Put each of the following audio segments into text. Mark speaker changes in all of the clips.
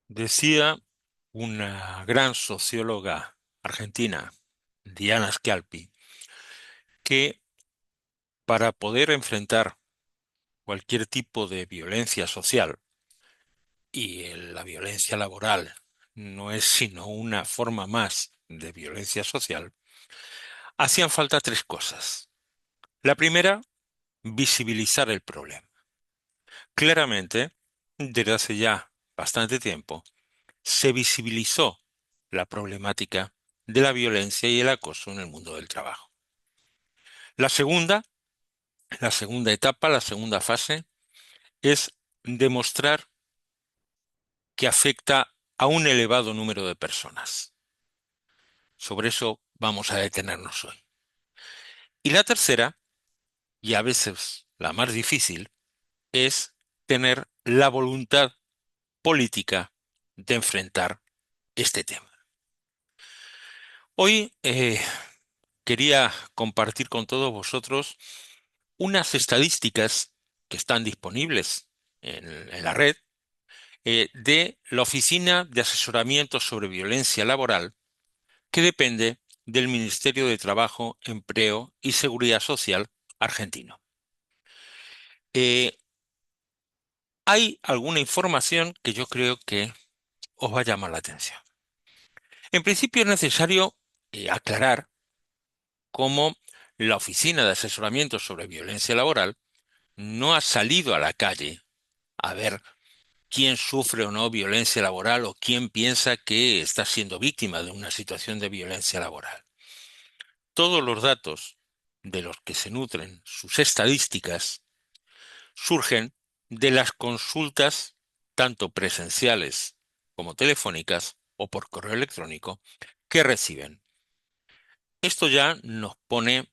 Speaker 1: Decía una gran socióloga argentina, Diana Schiappi, que para poder enfrentar cualquier tipo de violencia social, y la violencia laboral no es sino una forma más de violencia social, hacían falta tres cosas. La primera, visibilizar el problema. Claramente, desde hace ya bastante tiempo, se visibilizó la problemática de la violencia y el acoso en el mundo del trabajo. La segunda, la segunda etapa, la segunda fase, es demostrar que afecta a un elevado número de personas. Sobre eso vamos a detenernos hoy. Y la tercera, y a veces la más difícil, es tener la voluntad política de enfrentar este tema. Hoy quería compartir con todos vosotros unas estadísticas que están disponibles en la red de la Oficina de Asesoramiento sobre Violencia Laboral, que depende del Ministerio de Trabajo, Empleo y Seguridad Social argentino. Eh, Hay alguna información que yo creo que os va a llamar la atención. En principio es necesario aclarar cómo la Oficina de Asesoramiento sobre Violencia Laboral no ha salido a la calle a ver quién sufre o no violencia laboral o quién piensa que está siendo víctima de una situación de violencia laboral. Todos los datos de los que se nutren sus estadísticas surgen de las consultas tanto presenciales como telefónicas o por correo electrónico que reciben. Esto ya nos pone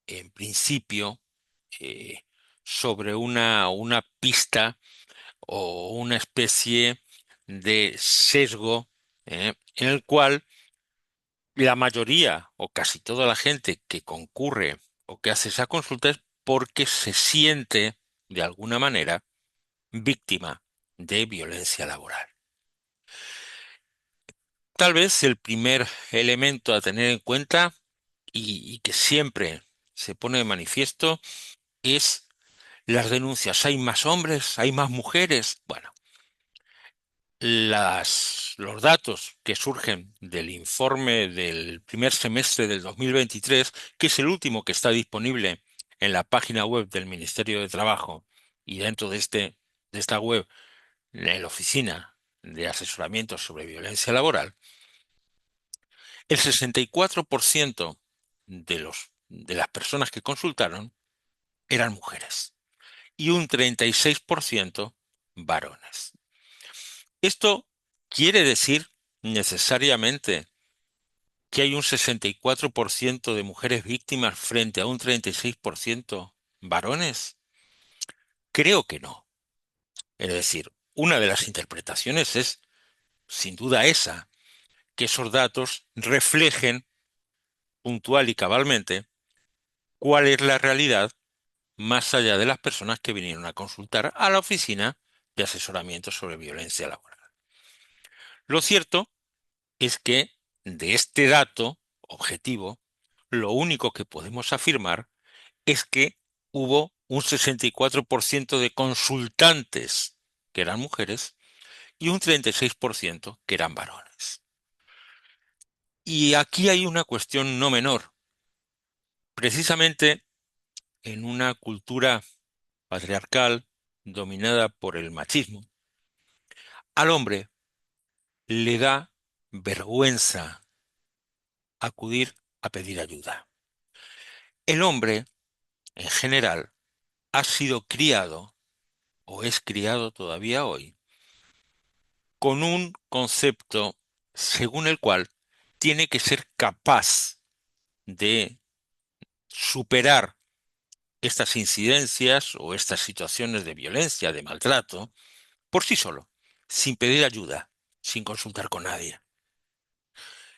Speaker 1: en principio eh, sobre una pista o una especie de sesgo en el cual la mayoría o casi toda la gente que concurre o que hace esa consulta es porque se siente de alguna manera víctima de violencia laboral. Tal vez el primer elemento a tener en cuenta y que siempre se pone de manifiesto es las denuncias. ¿Hay más hombres? ¿Hay más mujeres? Bueno, los datos que surgen del informe del primer semestre del 2023, que es el último que está disponible en la página web del Ministerio de Trabajo, y dentro de esta web, en la Oficina de Asesoramiento sobre Violencia Laboral, el 64% de las personas que consultaron eran mujeres y un 36% varones. Esto quiere decir necesariamente que hay un 64% de mujeres víctimas frente a un 36% varones. Creo que no. Es decir, una de las interpretaciones es, sin duda, esa, que esos datos reflejen puntual y cabalmente cuál es la realidad más allá de las personas que vinieron a consultar a la oficina de asesoramiento sobre violencia laboral. Lo cierto es que de este dato objetivo, lo único que podemos afirmar es que hubo un 64% de consultantes que eran mujeres y un 36% que eran varones. Y aquí hay una cuestión no menor. Precisamente en una cultura patriarcal dominada por el machismo, al hombre le da vergüenza acudir a pedir ayuda. El hombre, en general, ha sido criado, o es criado todavía hoy, con un concepto según el cual tiene que ser capaz de superar estas incidencias o estas situaciones de violencia, de maltrato, por sí solo, sin pedir ayuda, sin consultar con nadie.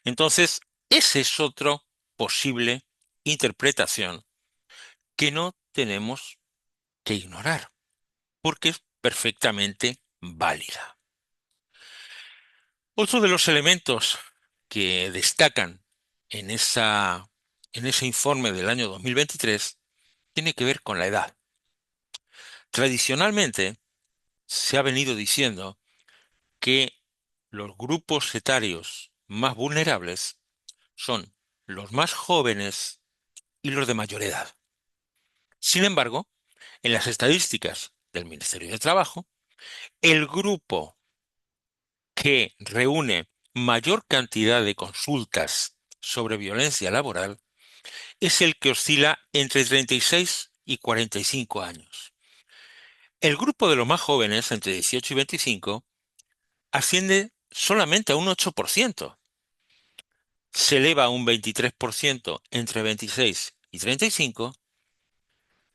Speaker 1: Entonces, esa es otra posible interpretación que no tenemos que ignorar, porque es perfectamente válida. Otro de los elementos que destacan en en ese informe del año 2023 tiene que ver con la edad. Tradicionalmente se ha venido diciendo que los grupos etarios más vulnerables son los más jóvenes y los de mayor edad. Sin embargo, en las estadísticas del Ministerio de Trabajo, el grupo que reúne mayor cantidad de consultas sobre violencia laboral es el que oscila entre 36 y 45 años. El grupo de los más jóvenes, entre 18 y 25, asciende solamente a un 8%. Se eleva a un 23% entre 26 y 35,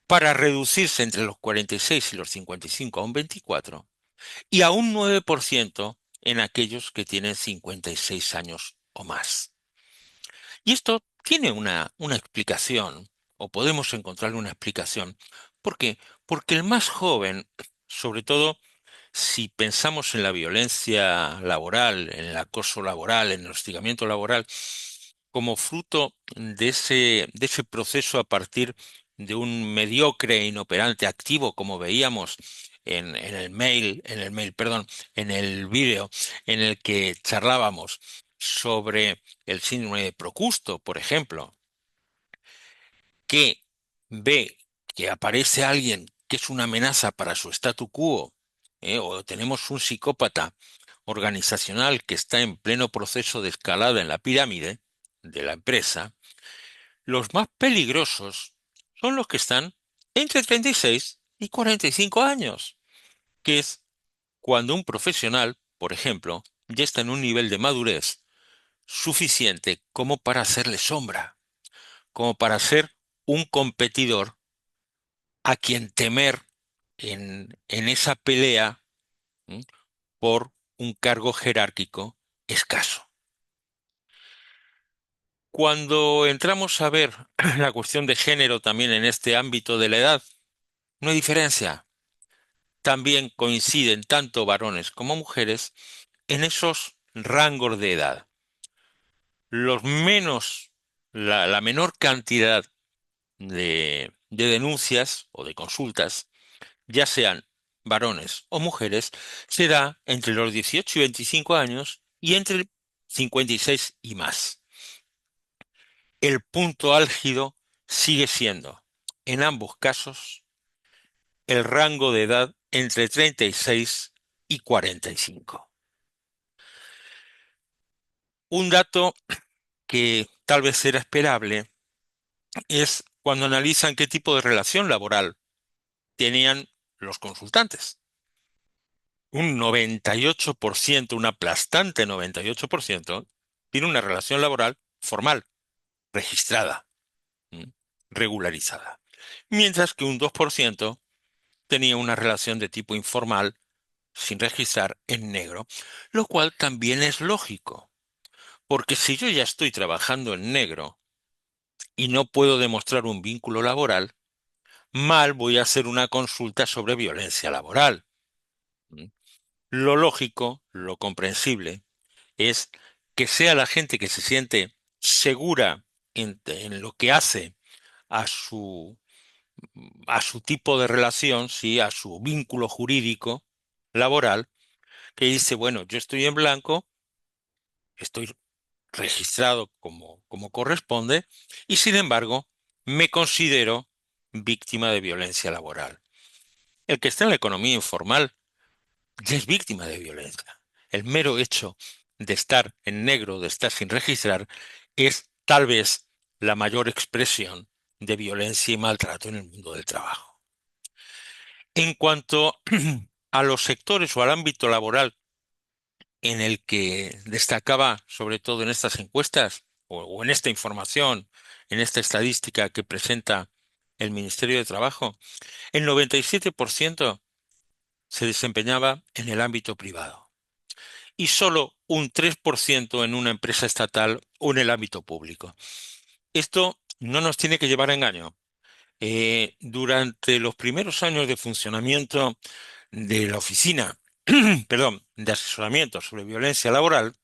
Speaker 1: para reducirse entre los 46 y los 55 a un 24, y a un 9% en aquellos que tienen 56 años o más. Y esto tiene una explicación, o podemos encontrarle una explicación. ¿Por qué? Porque el más joven, sobre todo si pensamos en la violencia laboral, en el acoso laboral, en el hostigamiento laboral, como fruto de ese proceso a partir de un mediocre e inoperante activo, como veíamos en el mail, perdón, en el vídeo en el que charlábamos sobre el síndrome de Procusto, por ejemplo, que ve que aparece alguien que es una amenaza para su statu quo, o tenemos un psicópata organizacional que está en pleno proceso de escalada en la pirámide de la empresa, los más peligrosos son los que están entre 36 y 45 años, que es cuando un profesional, por ejemplo, ya está en un nivel de madurez suficiente como para hacerle sombra, como para ser un competidor a quien temer en esa pelea, ¿m?, por un cargo jerárquico escaso. Cuando entramos a ver la cuestión de género también en este ámbito de la edad, no hay diferencia. También coinciden tanto varones como mujeres en esos rangos de edad. Los menos, la menor cantidad de denuncias o de consultas, ya sean varones o mujeres, se da entre los 18 y 25 años y entre 56 y más. El punto álgido sigue siendo, en ambos casos, el rango de edad entre 36 y 45. Un dato que tal vez era esperable es cuando analizan qué tipo de relación laboral tenían los consultantes. Un 98%, un aplastante 98%, tiene una relación laboral formal, registrada, ¿m?, regularizada. Mientras que un 2% tenía una relación de tipo informal, sin registrar, en negro, lo cual también es lógico, porque si yo ya estoy trabajando en negro y no puedo demostrar un vínculo laboral, mal voy a hacer una consulta sobre violencia laboral. ¿M? Lo lógico, lo comprensible, es que sea la gente que se siente segura en lo que hace a a su tipo de relación, ¿sí?, a su vínculo jurídico laboral, que dice, bueno, yo estoy en blanco, estoy registrado como corresponde, y sin embargo, me considero víctima de violencia laboral. El que está en la economía informal ya es víctima de violencia. El mero hecho de estar en negro, de estar sin registrar, es tal vez la mayor expresión de violencia y maltrato en el mundo del trabajo. En cuanto a los sectores o al ámbito laboral en el que destacaba, sobre todo en estas encuestas o en esta información, en esta estadística que presenta el Ministerio de Trabajo, el 97% se desempeñaba en el ámbito privado y solo un 3% en una empresa estatal o en el ámbito público. Esto no nos tiene que llevar a engaño. Durante los primeros años de funcionamiento de la oficina perdón, de asesoramiento sobre violencia laboral,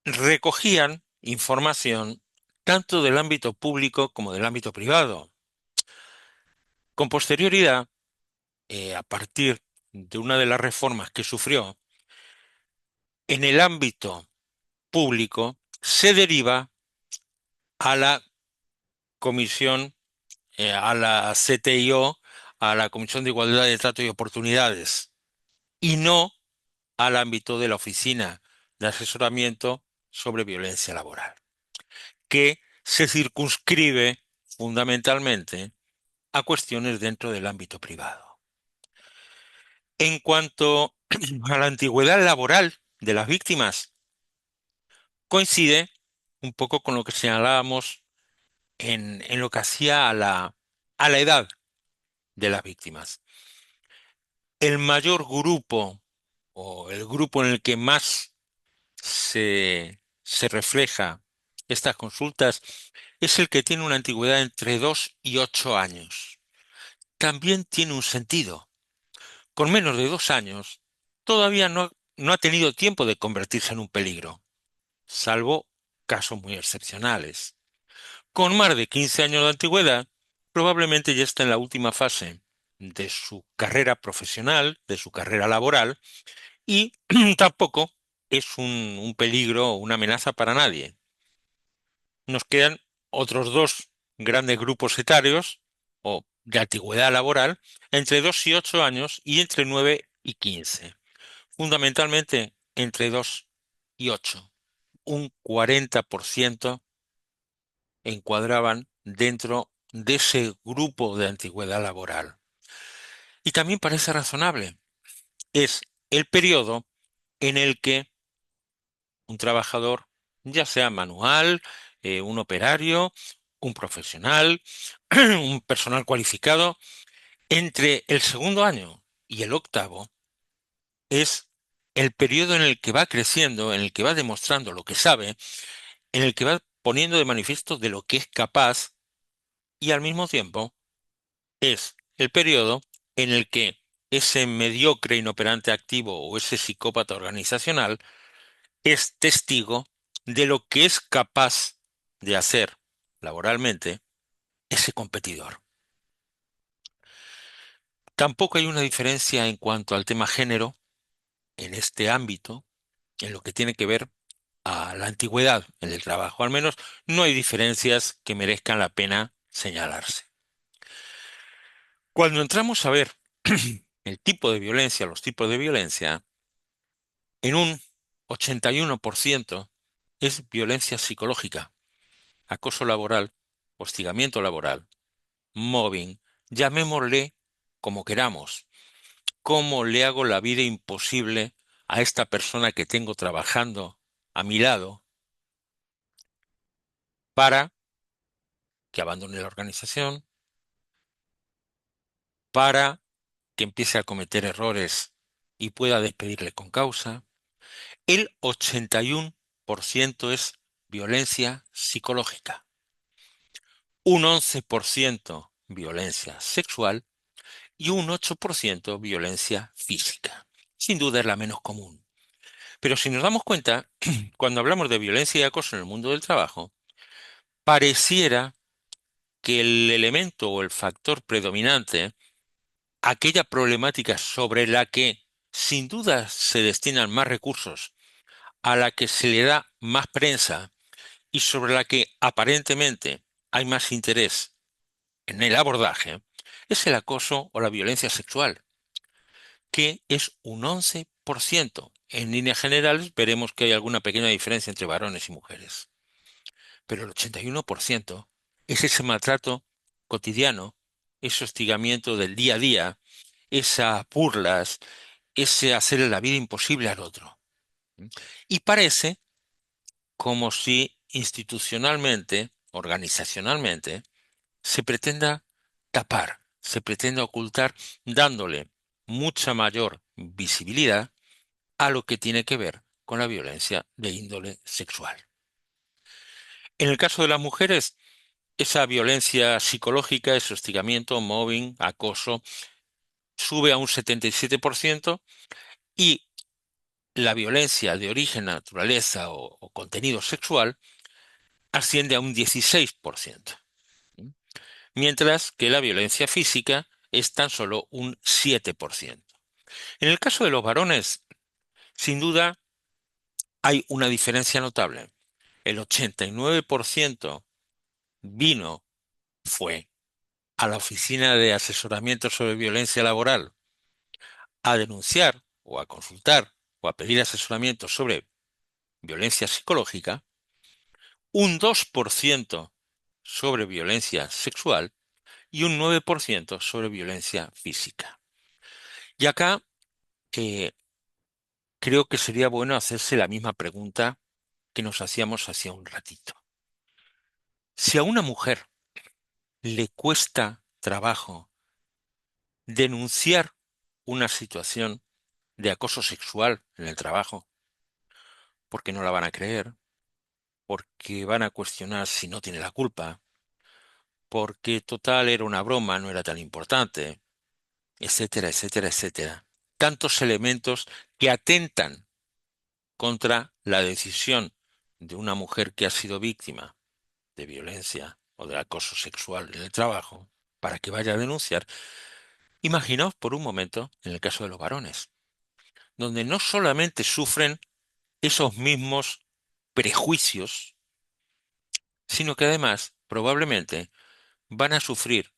Speaker 1: recogían información tanto del ámbito público como del ámbito privado. Con posterioridad, a partir de una de las reformas que sufrió, en el ámbito público se deriva a la comisión, a la CTIO, a la Comisión de Igualdad de Trato y Oportunidades, y no al ámbito de la Oficina de Asesoramiento sobre Violencia Laboral, que se circunscribe fundamentalmente a cuestiones dentro del ámbito privado. En cuanto a la antigüedad laboral de las víctimas, coincide un poco con lo que señalábamos en lo que hacía a la edad de las víctimas. El mayor grupo o el grupo en el que más se refleja estas consultas es el que tiene una antigüedad entre 2 y 8 años. También tiene un sentido. Con menos de 2 años, todavía no ha tenido tiempo de convertirse en un peligro, salvo casos muy excepcionales. Con más de 15 años de antigüedad, probablemente ya está en la última fase de su carrera profesional, de su carrera laboral, y tampoco es un peligro o una amenaza para nadie. Nos quedan otros dos grandes grupos etarios o de antigüedad laboral entre 2 y 8 años y entre 9 y 15. Fundamentalmente entre 2 y 8. Un 40% encuadraban dentro de ese grupo de antigüedad laboral. Y también parece razonable. Es el periodo en el que un trabajador, ya sea manual, un operario, un profesional, un personal cualificado, entre el segundo año y el octavo, es el periodo en el que va creciendo, en el que va demostrando lo que sabe, en el que va poniendo de manifiesto de lo que es capaz y al mismo tiempo es el periodo en el que ese mediocre inoperante activo o ese psicópata organizacional es testigo de lo que es capaz de hacer laboralmente ese competidor. Tampoco hay una diferencia en cuanto al tema género en este ámbito, en lo que tiene que ver a la antigüedad en el trabajo. Al menos no hay diferencias que merezcan la pena señalarse. Cuando entramos a ver el tipo de violencia, los tipos de violencia, en un 81% es violencia psicológica, acoso laboral, hostigamiento laboral, mobbing, llamémosle como queramos. ¿Cómo le hago la vida imposible a esta persona que tengo trabajando a mi lado para que abandone la organización, para que empiece a cometer errores y pueda despedirle con causa? El 81% es violencia psicológica, un 11% violencia sexual y un 8% violencia física. Sin duda es la menos común. Pero si nos damos cuenta, cuando hablamos de violencia y acoso en el mundo del trabajo, pareciera que el elemento o el factor predominante, aquella problemática sobre la que sin duda se destinan más recursos, a la que se le da más prensa y sobre la que aparentemente hay más interés en el abordaje, es el acoso o la violencia sexual, que es un 11%. En líneas generales veremos que hay alguna pequeña diferencia entre varones y mujeres, pero el 81% es ese maltrato cotidiano, ese hostigamiento del día a día, esas burlas, ese hacerle la vida imposible al otro. Y parece como si institucionalmente, organizacionalmente, se pretenda tapar, se pretenda ocultar, dándole mucha mayor visibilidad a lo que tiene que ver con la violencia de índole sexual. En el caso de las mujeres, esa violencia psicológica, ese hostigamiento, mobbing, acoso, sube a un 77% y la violencia de origen, naturaleza o contenido sexual asciende a un 16%, ¿m? Mientras que la violencia física es tan solo un 7%. En el caso de los varones, sin duda, hay una diferencia notable. El 89% vino, fue a la Oficina de Asesoramiento sobre Violencia Laboral a denunciar o a consultar o a pedir asesoramiento sobre violencia psicológica, un 2% sobre violencia sexual y un 9% sobre violencia física. Y acá eh, creo que sería bueno hacerse la misma pregunta que nos hacíamos hace un ratito. Si a una mujer le cuesta trabajo denunciar una situación de acoso sexual en el trabajo, porque no la van a creer, porque van a cuestionar si no tiene la culpa, porque total era una broma, no era tan importante, etcétera, etcétera, etcétera. Tantos elementos que atentan contra la decisión de una mujer que ha sido víctima de violencia o de acoso sexual en el trabajo para que vaya a denunciar. Imaginaos por un momento en el caso de los varones, donde no solamente sufren esos mismos prejuicios, sino que además probablemente van a sufrir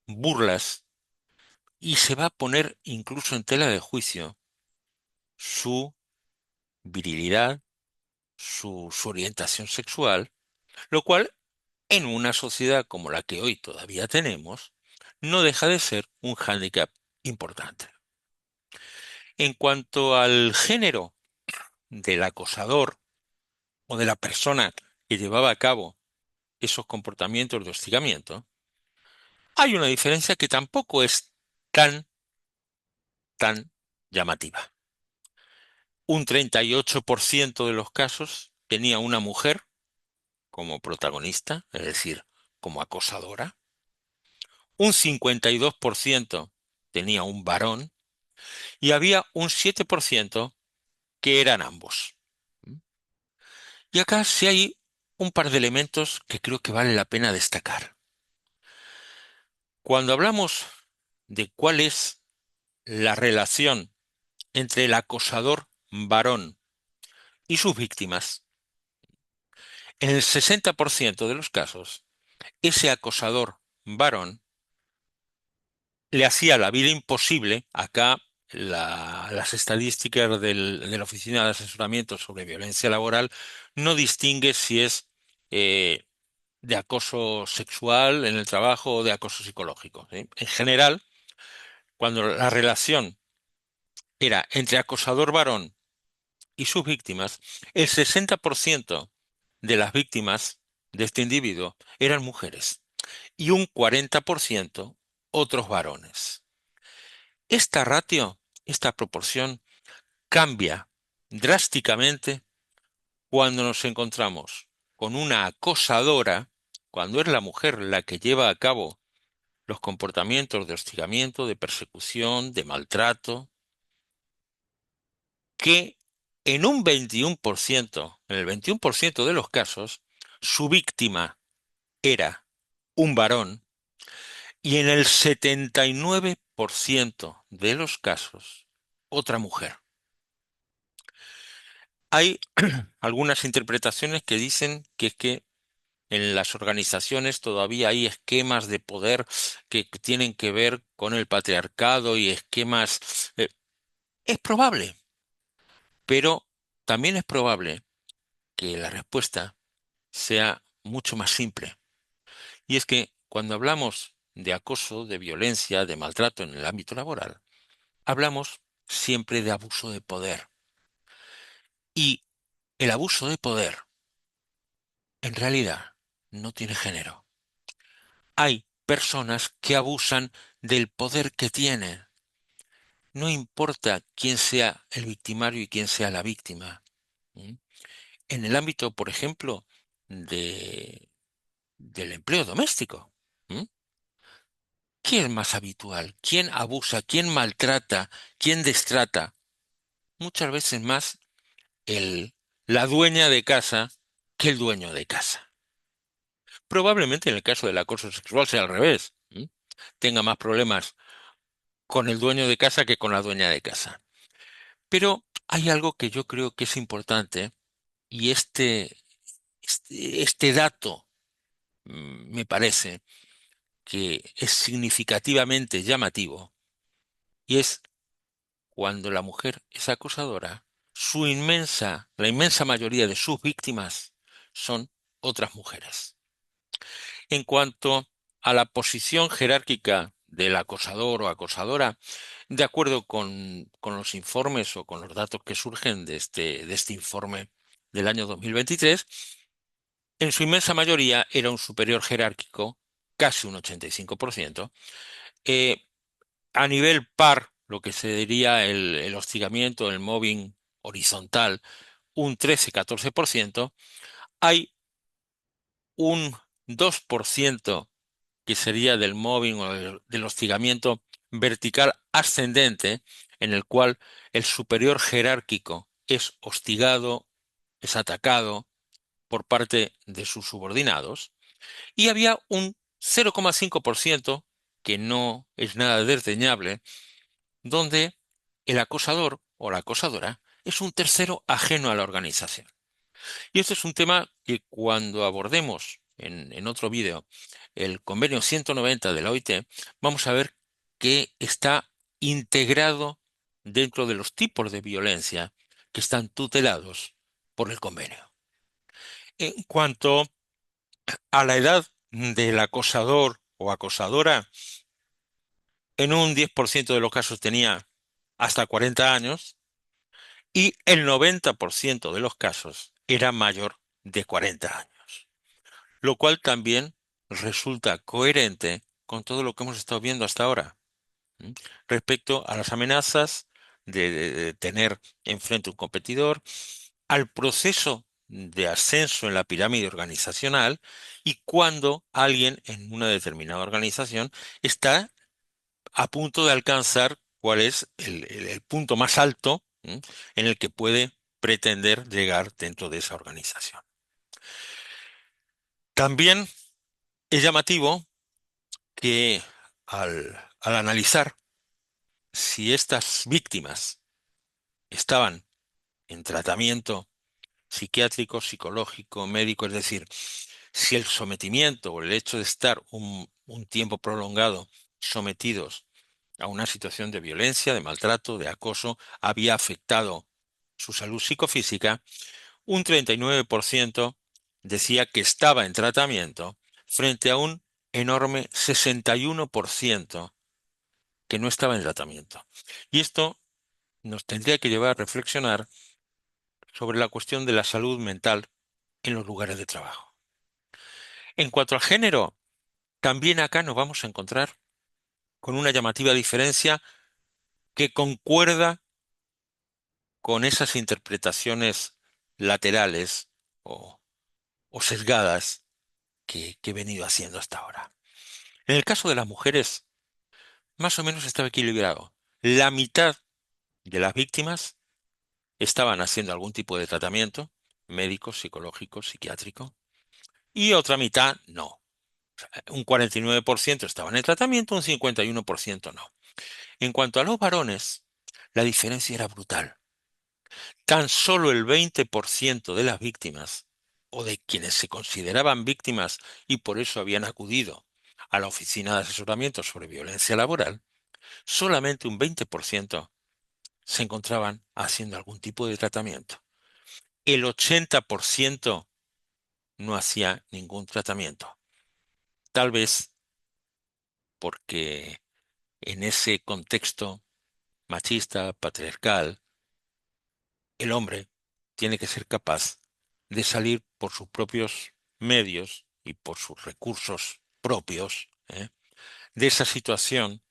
Speaker 1: burlas y se va a poner incluso en tela de juicio su virilidad, su orientación sexual, lo cual en una sociedad como la que hoy todavía tenemos, no deja de ser un hándicap importante. En cuanto al género del acosador o de la persona que llevaba a cabo esos comportamientos de hostigamiento, hay una diferencia que tampoco es tan llamativa. Un 38% de los casos tenía una mujer como protagonista, es decir, como acosadora. Un 52% tenía un varón y había un 7% que eran ambos. Y acá sí hay un par de elementos que creo que vale la pena destacar. Cuando hablamos de cuál es la relación entre el acosador varón y sus víctimas, en el 60% de los casos, ese acosador varón le hacía la vida imposible. Acá las estadísticas de la Oficina de Asesoramiento sobre Violencia Laboral no distingue si es eh, de acoso sexual en el trabajo o de acoso psicológico, ¿sí? En general, cuando la relación era entre acosador varón y sus víctimas, el 60% de las víctimas de este individuo eran mujeres y un 40% otros varones. Esta ratio, esta proporción, cambia drásticamente cuando nos encontramos con una acosadora, cuando es la mujer la que lleva a cabo los comportamientos de hostigamiento, de persecución, de maltrato, que en el 21% de los casos, su víctima era un varón y en el 79% de los casos, otra mujer. Hay algunas interpretaciones que dicen que es que en las organizaciones todavía hay esquemas de poder que tienen que ver con el patriarcado y esquemas... es probable, pero también es probable que la respuesta sea mucho más simple. Y es que cuando hablamos de acoso, de violencia, de maltrato en el ámbito laboral, hablamos siempre de abuso de poder. Y el abuso de poder, en realidad, no tiene género. Hay personas que abusan del poder que tienen. No importa quién sea el victimario y quién sea la víctima. ¿Mm? En el ámbito, por ejemplo, del empleo doméstico. ¿Mm? ¿Qué es más habitual? ¿Quién abusa? ¿Quién maltrata? ¿Quién destrata? Muchas veces más el, la dueña de casa que el dueño de casa. Probablemente en el caso del acoso sexual sea al revés. ¿M? Tenga más problemas con el dueño de casa que con la dueña de casa. Pero hay algo que yo creo que es importante y este dato me parece que es significativamente llamativo y es cuando la mujer es acosadora, la inmensa mayoría de sus víctimas son otras mujeres. En cuanto a la posición jerárquica del acosador o acosadora, de acuerdo con los informes o con los datos que surgen de este informe del año 2023, en su inmensa mayoría era un superior jerárquico, casi un 85%. eh, a nivel par, lo que se diría el hostigamiento, el mobbing horizontal, un 13-14%. Hay un 2% que sería del mobbing o del hostigamiento vertical ascendente, en el cual el superior jerárquico es hostigado, es atacado por parte de sus subordinados, y había un 0,5% que no es nada desdeñable, donde el acosador o la acosadora es un tercero ajeno a la organización. Y este es un tema que cuando abordemos en otro vídeo el convenio 190 de la OIT, vamos a ver que está integrado dentro de los tipos de violencia que están tutelados por el convenio. En cuanto a la edad del acosador o acosadora, en un 10% de los casos tenía hasta 40 años y el 90% de los casos era mayor de 40 años, lo cual también resulta coherente con todo lo que hemos estado viendo hasta ahora, ¿m? Respecto a las amenazas de tener enfrente un competidor, al proceso de ascenso en la pirámide organizacional y cuando alguien en una determinada organización está a punto de alcanzar cuál es el punto más alto, ¿m? En el que puede pretender llegar dentro de esa organización. También es llamativo que al analizar si estas víctimas estaban en tratamiento psiquiátrico, psicológico, médico, es decir, si el sometimiento o el hecho de estar un tiempo prolongado sometidos a una situación de violencia, de maltrato, de acoso, había afectado su salud psicofísica, un 39% decía que estaba en tratamiento frente a un enorme 61% que no estaba en tratamiento. Y esto nos tendría que llevar a reflexionar sobre la cuestión de la salud mental en los lugares de trabajo. En cuanto al género, también acá nos vamos a encontrar con una llamativa diferencia que concuerda con esas interpretaciones laterales o, o sesgadas que he venido haciendo hasta ahora. En el caso de las mujeres, más o menos estaba equilibrado. La mitad de las víctimas estaban haciendo algún tipo de tratamiento médico, psicológico, psiquiátrico, y otra mitad no. Un 49% estaban en tratamiento, un 51% no. En cuanto a los varones, la diferencia era brutal. Tan solo el 20% de las víctimas, o de quienes se consideraban víctimas y por eso habían acudido a la Oficina de Asesoramiento sobre Violencia Laboral, solamente un 20% se encontraban haciendo algún tipo de tratamiento. El 80% no hacía ningún tratamiento. Tal vez porque en ese contexto machista, patriarcal, el hombre tiene que ser capaz de salir por sus propios medios y por sus recursos propios, de esa situación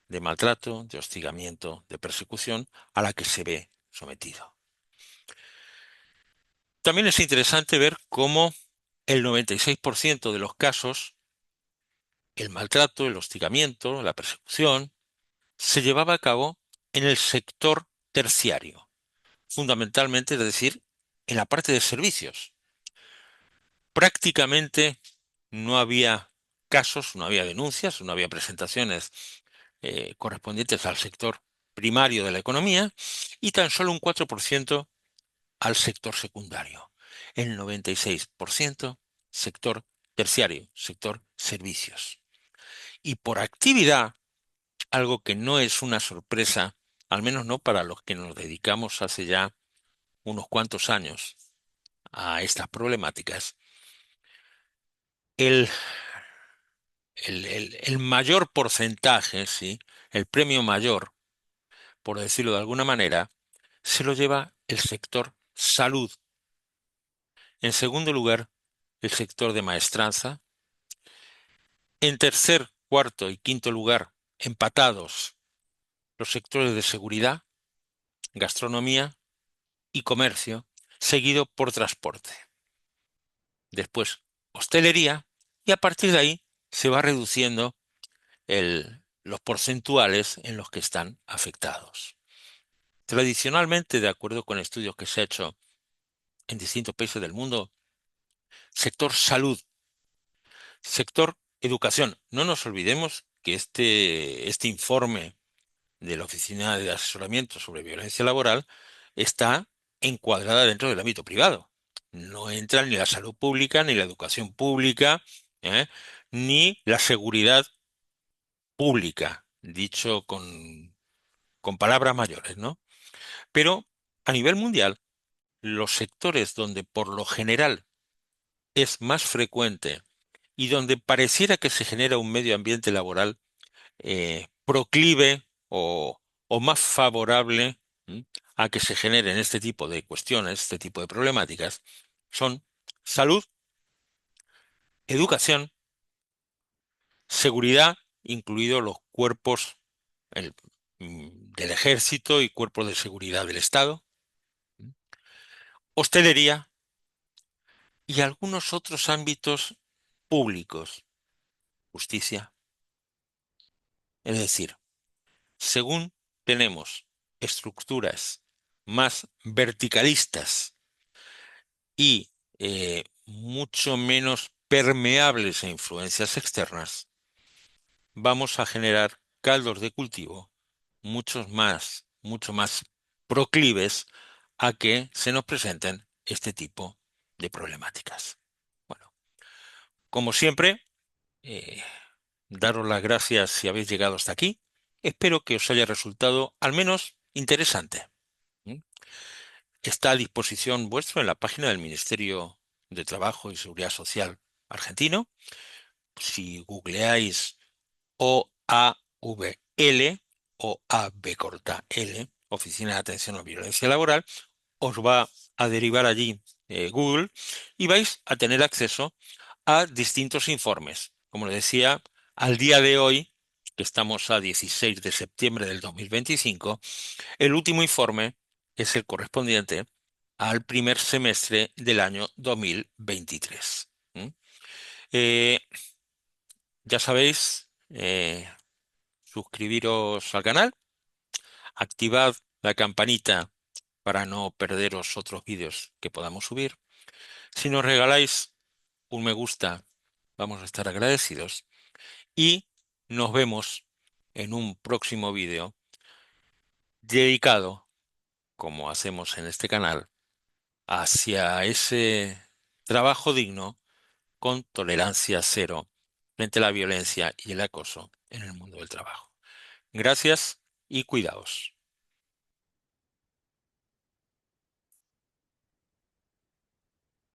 Speaker 1: de maltrato, de hostigamiento, de persecución a la que se ve sometido. También es interesante ver cómo el 96% de los casos el maltrato, el hostigamiento, la persecución, se llevaba a cabo en el sector terciario, fundamentalmente, es decir, en la parte de servicios. Prácticamente no había casos, no había denuncias, no había presentaciones correspondientes al sector primario de la economía y tan solo un 4% al sector secundario. El 96% sector terciario, sector servicios. Y por actividad, algo que no es una sorpresa, al menos no para los que nos dedicamos hace ya unos cuantos años a estas problemáticas, el, el mayor porcentaje, ¿sí? El premio mayor, por decirlo de alguna manera, se lo lleva el sector salud. En segundo lugar, el sector de maestranza. En tercer, cuarto y quinto lugar, empatados, los sectores de seguridad, gastronomía y comercio, seguido por transporte. Después, hostelería, y a partir de ahí se va reduciendo los porcentuales en los que están afectados. Tradicionalmente, de acuerdo con estudios que se han hecho en distintos países del mundo, sector salud, sector educación. No nos olvidemos que este informe de la Oficina de Asesoramiento sobre Violencia Laboral está encuadrada dentro del ámbito privado. No entra ni la salud pública, ni la educación pública, ¿eh? Ni la seguridad pública, dicho con palabras mayores, ¿no? Pero a nivel mundial, los sectores donde por lo general es más frecuente y donde pareciera que se genera un medio ambiente laboral proclive o más favorable, ¿m?, a que se generen este tipo de cuestiones, este tipo de problemáticas, son salud, educación, seguridad, incluidos los cuerpos el- del ejército y cuerpos de seguridad del Estado, ¿m?, hostelería y algunos otros ámbitos públicos, justicia. Es decir, según tenemos estructuras más verticalistas y mucho menos permeables a influencias externas, vamos a generar caldos de cultivo mucho más proclives a que se nos presenten este tipo de problemáticas. Bueno, como siempre, eh, daros las gracias si habéis llegado hasta aquí. Espero que os haya resultado al menos interesante. ¿Mm? Está a disposición vuestro en la página del Ministerio de Trabajo y Seguridad Social argentino. Si googleáis OAVL, OAV corta L, Oficina de Atención a Violencia Laboral, os va a derivar allí Google y vais a tener acceso a distintos informes. Como les decía, al día de hoy, que estamos a 16 de septiembre del 2025, el último informe es el correspondiente al primer semestre del año 2023. ¿Mm? Eh, ya sabéis, suscribiros al canal, activad la campanita para no perderos otros vídeos que podamos subir. Si nos regaláis un me gusta, vamos a estar agradecidos y nos vemos en un próximo vídeo dedicado, como hacemos en este canal, hacia ese trabajo digno con tolerancia cero frente a la violencia y el acoso en el mundo del trabajo. Gracias y cuidaos.